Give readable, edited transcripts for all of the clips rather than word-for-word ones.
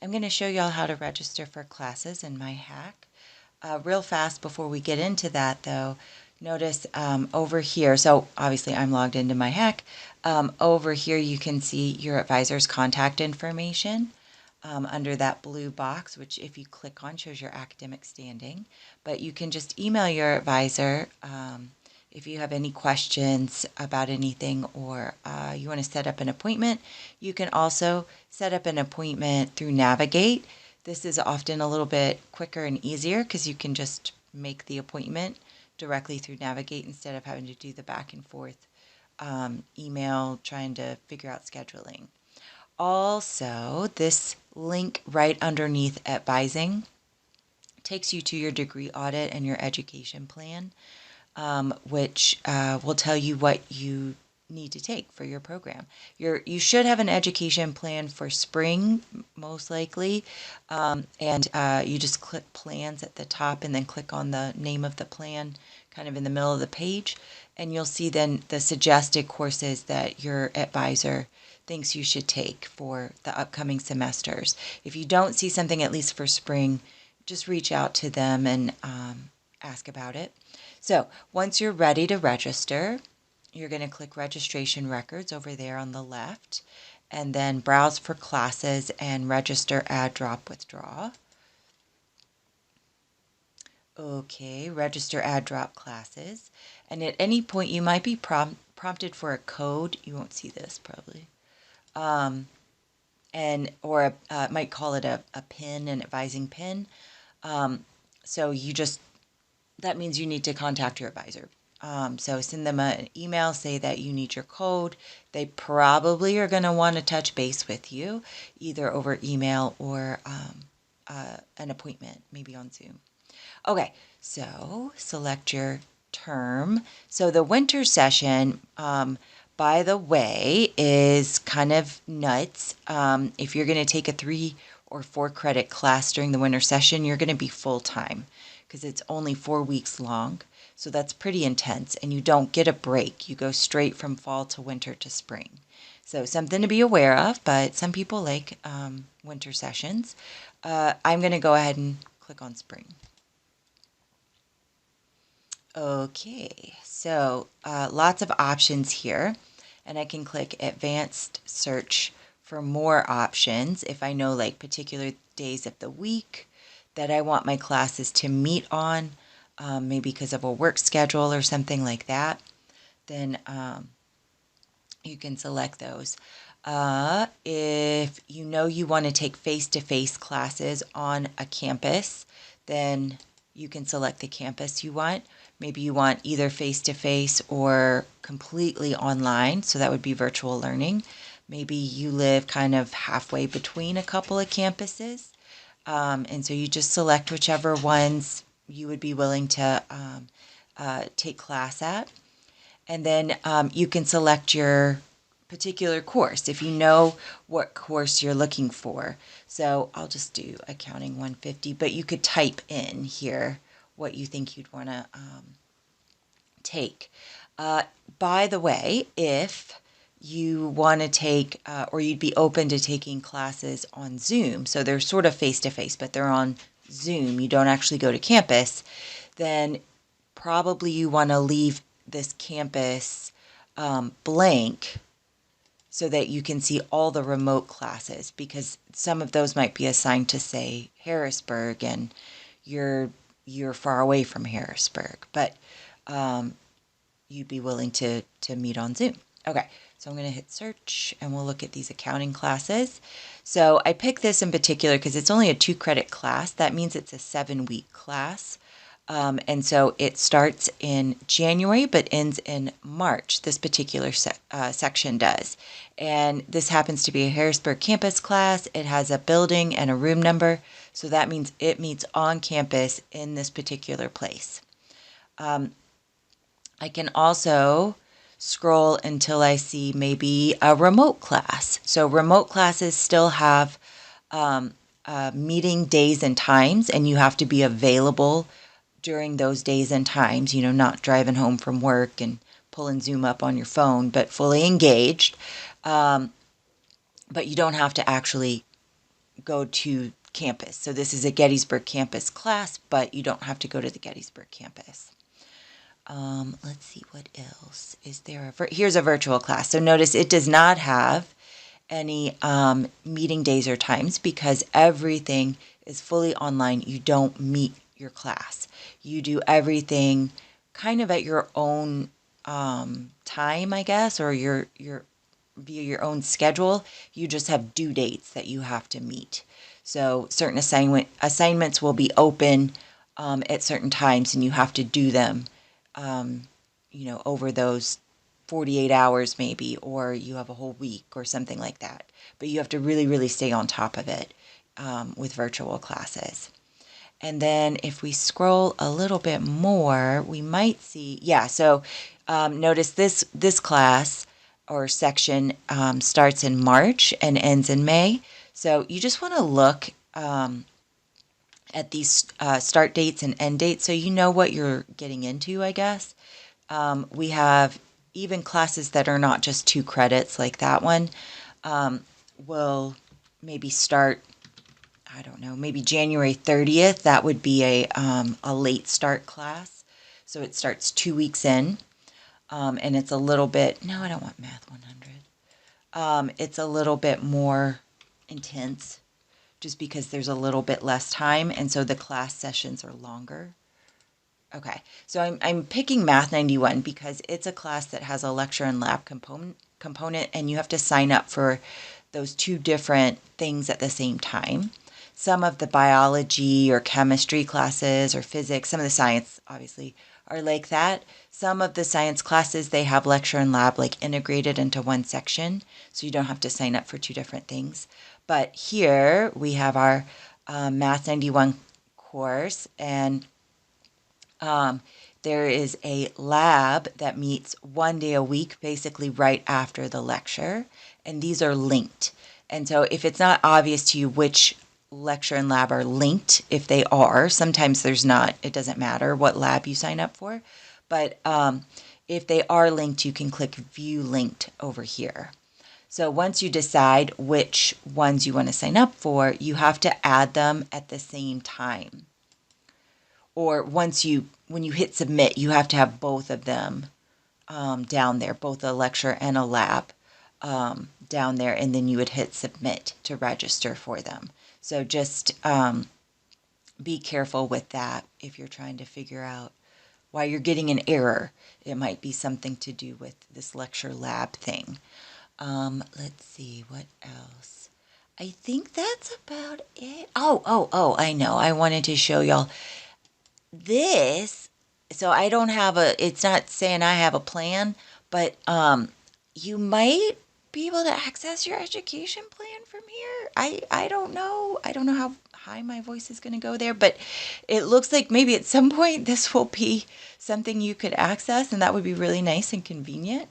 I'm going to show y'all how to register for classes in my.hacc. Real fast before we get into that though, notice over here, so obviously I'm logged into my.hacc. Over here you can see your advisor's contact information under that blue box, which if you click on shows your academic standing. But you can just email your advisor if you have any questions about anything or you want to set up an appointment. You can also set up an appointment through Navigate. This is often a little bit quicker and easier because you can just make the appointment directly through Navigate instead of having to do the back and forth email trying to figure out scheduling. Also, this link right underneath advising takes you to your degree audit and your education plan, which will tell you what you need to take for your program. You should have an education plan for spring, most likely, and you just click plans at the top and then click on the name of the plan kind of in the middle of the page, and you'll see then the suggested courses that your advisor thinks you should take for the upcoming semesters. If you don't see something, at least for spring, just reach out to them and ask about it. So once you're ready to register, you're going to click registration records over there on the left and then browse for classes and register, add, drop, withdraw. Okay, register, add, drop classes. And at any point you might be prompted for a code. You won't see this probably. Or might call it a pin, an advising pin. So that means you need to contact your advisor. So send them an email, say that you need your code. They probably are going to want to touch base with you, either over email or an appointment, maybe on Zoom. Okay, so select your term. So the winter session, by the way, is kind of nuts. If you're going to take a 3 or 4 credit class during the winter session, you're going to be full time because it's only 4 weeks long. So that's pretty intense, and you don't get a break. You go straight from fall to winter to spring. So something to be aware of, but some people like winter sessions. I'm going to go ahead and click on spring. Okay, so lots of options here, and I can click advanced search for more options if I know like particular days of the week that I want my classes to meet on, maybe because of a work schedule or something like that, then you can select those. If you know you want to take face-to-face classes on a campus, then you can select the campus you want. Maybe you want either face-to-face or completely online, so that would be virtual learning. Maybe you live kind of halfway between a couple of campuses, and so you just select whichever ones you would be willing to take class at. And then you can select your particular course if you know what course you're looking for. So I'll just do accounting 150, but you could type in here what you think you'd want to take. By the way, if you want to take or you'd be open to taking classes on Zoom, so they're sort of face-to-face, but they're on Zoom, you don't actually go to campus, then probably you want to leave this campus blank so that you can see all the remote classes, because some of those might be assigned to, say, Harrisburg, and you're far away from Harrisburg, but you'd be willing to meet on Zoom. Okay, so I'm going to hit search and we'll look at these accounting classes. So I picked this in particular because it's only a 2-credit class. That means it's a 7-week class. And so it starts in January but ends in March, this particular section does. And this happens to be a Harrisburg campus class. It has a building and a room number, so that means it meets on campus in this particular place. I can also scroll until I see maybe a remote class. So remote classes still have meeting days and times, and you have to be available during those days and times, not driving home from work and pulling Zoom up on your phone, but fully engaged. But you don't have to actually go to campus. So this is a Gettysburg campus class, but you don't have to go to the Gettysburg campus. Let's see what else is there. Here's a virtual class. So notice it does not have any meeting days or times because everything is fully online. You don't meet your class. You do everything kind of at your own time, I guess, or your via your own schedule. You just have due dates that you have to meet. So certain assignments will be open at certain times, and you have to do them, over those 48 hours maybe, or you have a whole week or something like that. But you have to really, really stay on top of it with virtual classes. And then if we scroll a little bit more, we might see, so notice this class or section starts in March and ends in May. So you just want to look at these start dates and end dates so you know what you're getting into, I guess. We have even classes that are not just 2 credits like that one will maybe start, I don't know, maybe January 30th. That would be a late start class. So it starts 2 weeks in. And it's a little bit, no, I don't want Math 100. It's a little bit more intense just because there's a little bit less time. And so the class sessions are longer. Okay, so I'm picking Math 91 because it's a class that has a lecture and lab component, and you have to sign up for those 2 different things at the same time. Some of the biology or chemistry classes or physics, some of the science obviously are like that. Some of the science classes, they have lecture and lab like integrated into one section, so you don't have to sign up for 2 different things. But here we have our Math 91 course, and there is a lab that meets 1 day a week, basically right after the lecture, and these are linked. And so if it's not obvious to you which lecture and lab are linked, if they are, sometimes there's not, it doesn't matter what lab you sign up for, but if they are linked, you can click View Linked over here. So once you decide which ones you want to sign up for, you have to add them at the same time. Or when you hit submit, you have to have both of them down there, both a lecture and a lab down there, and then you would hit submit to register for them. So just be careful with that if you're trying to figure out why you're getting an error. It might be something to do with this lecture lab thing. Let's see, what else? I think that's about it. Oh, I know. I wanted to show y'all this. So I don't have it's not saying I have a plan, but you might be able to access your education plan from here. I don't know. I don't know how high my voice is going to go there, but it looks like maybe at some point this will be something you could access, and that would be really nice and convenient.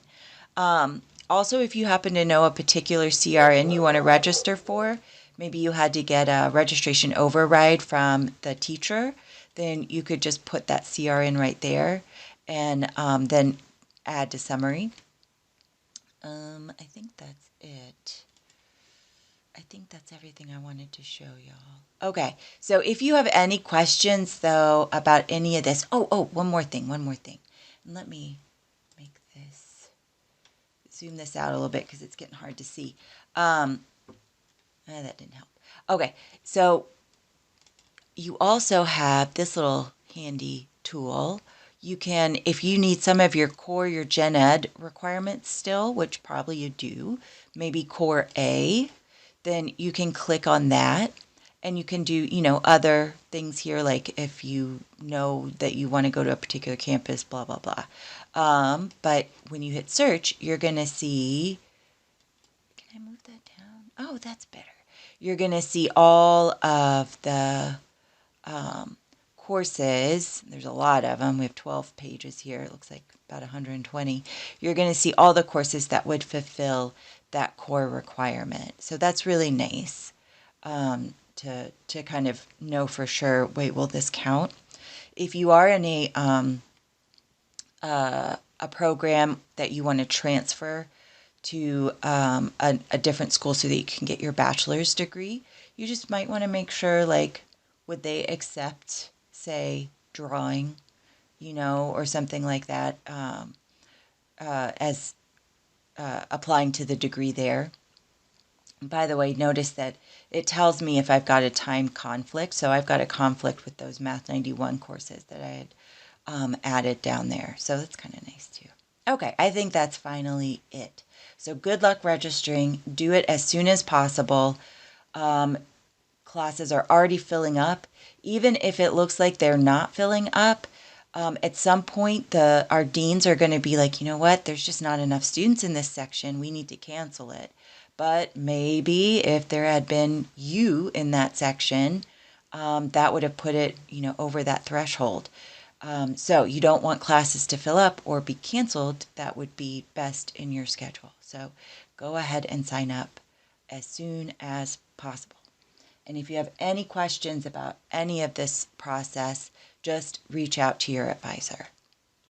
Also, if you happen to know a particular CRN you want to register for, maybe you had to get a registration override from the teacher, then you could just put that CRN right there and then add to summary. I think that's it. I think that's everything I wanted to show y'all. Okay, so if you have any questions, though, about any of this. One more thing. And let me make this, zoom this out a little bit because it's getting hard to see. That didn't help. Okay, so you also have this little handy tool. You can, if you need some of your gen ed requirements still, which probably you do, maybe core A, then you can click on that and you can do, other things here, like if you know that you want to go to a particular campus, blah, blah, blah. But when you hit search, you're going to see, can I move that down? Oh, that's better. You're going to see all of the courses. There's a lot of them. We have 12 pages here. It looks like about 120. You're going to see all the courses that would fulfill that core requirement. So that's really nice to kind of know for sure, wait, will this count? If you are in a program that you want to transfer to a different school so that you can get your bachelor's degree, you just might want to make sure, like, would they accept, say, drawing, or something like that, as applying to the degree there. By the way, notice that it tells me if I've got a time conflict. So I've got a conflict with those Math 91 courses that I had added down there. So that's kind of nice too. Okay, I think that's finally it. So good luck registering. Do it as soon as possible. Classes are already filling up. Even if it looks like they're not filling up, at some point our deans are going to be like, you know what, there's just not enough students in this section. We need to cancel it. But maybe if there had been you in that section, that would have put it, over that threshold. So you don't want classes to fill up or be canceled. That would be best in your schedule. So go ahead and sign up as soon as possible. And if you have any questions about any of this process, just reach out to your advisor.